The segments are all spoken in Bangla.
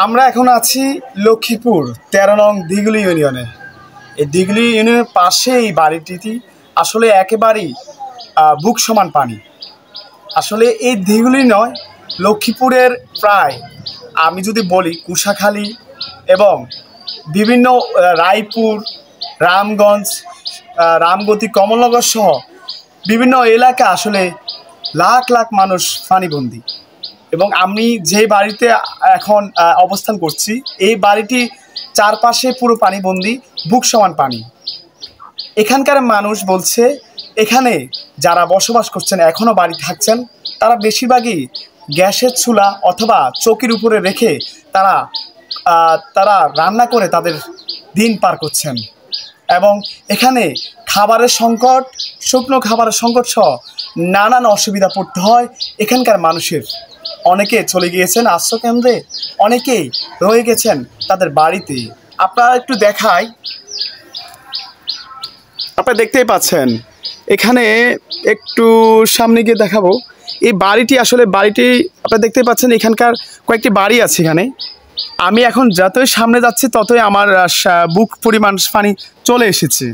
আমরা এখন আছি লক্ষ্মীপুর ১৩ নং দিঘলি ইউনিয়নে। এই দিঘলি ইউনিয়নের পাশে এই বাড়িটি আসলে একেবারেই বুক সমান পানি। আসলে এই দিঘলি নয়, লক্ষ্মীপুরের প্রায় আমি যদি বলি কুশাখালী এবং বিভিন্ন রায়পুর, রামগঞ্জ, রামগতি, কমলনগর সহ বিভিন্ন এলাকা আসলে লাখ লাখ মানুষ পানিবন্দী। এবং আমি যে বাড়িতে এখন অবস্থান করছি, এই বাড়িটি চারপাশে পুরো পানিবন্দী, বুক সমান পানি। এখানকার মানুষ বলছে এখানে যারা বসবাস করছেন, এখনও বাড়ি থাকছেন, তারা বেশিরভাগই গ্যাসের চুলা অথবা চৌকির উপরে রেখে তারা রান্না করে তাদের দিন পার করছেন। এবং এখানে খাবারের সংকট, শুকনো খাবারের সংকট সহ নানান অসুবিধা পড়তে হয় এখানকার মানুষের। অনেকে চলে গিয়েছেন আশ্রয়কেন্দ্রে, অনেকেই রয়ে গেছেন তাদের বাড়িতেই। আপনারা একটু দেখাই, আপনারা দেখতেই পাচ্ছেন। এখানে একটু সামনে গিয়ে দেখাবো এই বাড়িটি। আসলে বাড়িটি আপনারা দেখতেই পাচ্ছেন, এখানকার কয়েকটি বাড়ি আছে এখানে। আমি এখন যতই সামনে যাচ্ছি ততই আমার বুক পরিমাণ পানি চলে এসেছে।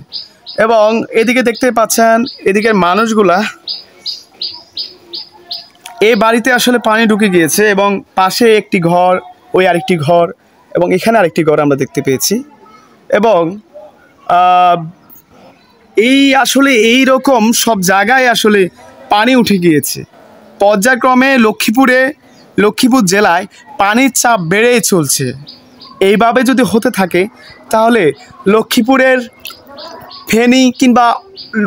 এবং এদিকে দেখতে পাচ্ছেন এদিকের মানুষগুলা, এই বাড়িতে আসলে পানি ঢুকে গিয়েছে এবং পাশে একটি ঘর, ওই আরেকটি ঘর এবং এখানে আরেকটি ঘর আমরা দেখতে পেয়েছি। এবং এই রকম সব জায়গায় আসলে পানি উঠে গিয়েছে। পর্যায়ক্রমে লক্ষ্মীপুর জেলায় পানির চাপ বেড়েই চলছে। এইভাবে যদি হতে থাকে তাহলে লক্ষ্মীপুরের ফেনী কিংবা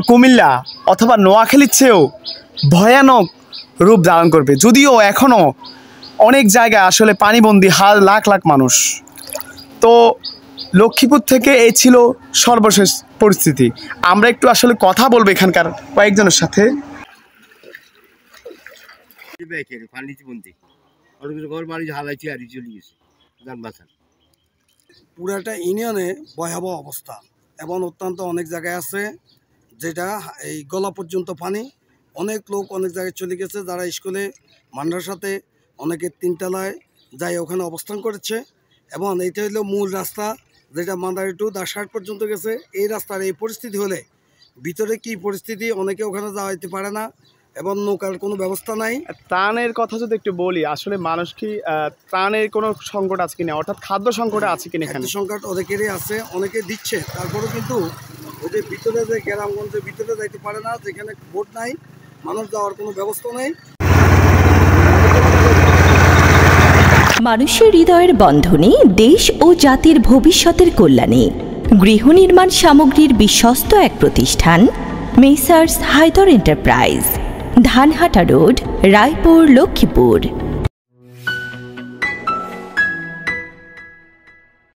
কুমিল্লা অথবা নোয়াখালীর চেয়েও ভয়ানক রূপ ধারণ করবে। যদিও এখনও অনেক জায়গায় আসলে পানিবন্দী লাখ লাখ মানুষ। তো লক্ষ্মীপুর থেকে এই ছিল সর্বশেষ পরিস্থিতি। আমরা একটু আসলে কথা বলবো এখানকার কয়েকজনের সাথে। পুরাটা ইউনিয়নে ভয়াবহ অবস্থা এবং অত্যন্ত অনেক জায়গায় আছে যেটা এই গলা পর্যন্ত পানি। অনেক লোক অনেক জায়গায় চলে গেছে, যারা স্কুলে মাদ্রাসাতে, অনেকে তিনতলায় যাই ওখানে অবস্থান করেছে। এবং এইটা হলো মূল রাস্তা, যেটা মাদারি টু দাসহাট পর্যন্ত গেছে। এই রাস্তার এই পরিস্থিতি হলে ভিতরে কি পরিস্থিতি, অনেকে ওখানে যাওয়াইতে পারে না এবং নৌকার কোনো ব্যবস্থা নাই। ত্রাণের কথা যদি একটু বলি, আসলে মানুষ কি ত্রাণের কোনো সংকট আছে কিনা, অর্থাৎ খাদ্য সংকট আছে কিনা? খাদ্য সংকট অনেকেরই আছে, অনেকে দিচ্ছে। তারপরেও কিন্তু ওদের ভিতরে যে গ্রামগঞ্জের ভিতরে যাইতে পারে না, যেখানে বোট নাই, মানুষ যাওয়ার কোনো ব্যবস্থা নেই। মানুষের হৃদয়ের বন্ধনে দেশ ও জাতির ভবিষ্যতের কল্যাণে গৃহ নির্মাণ সামগ্রীর বিশ্বস্ত এক প্রতিষ্ঠান messrs Haider enterprise, Dhanhata road, Raipur, Lakshmipur.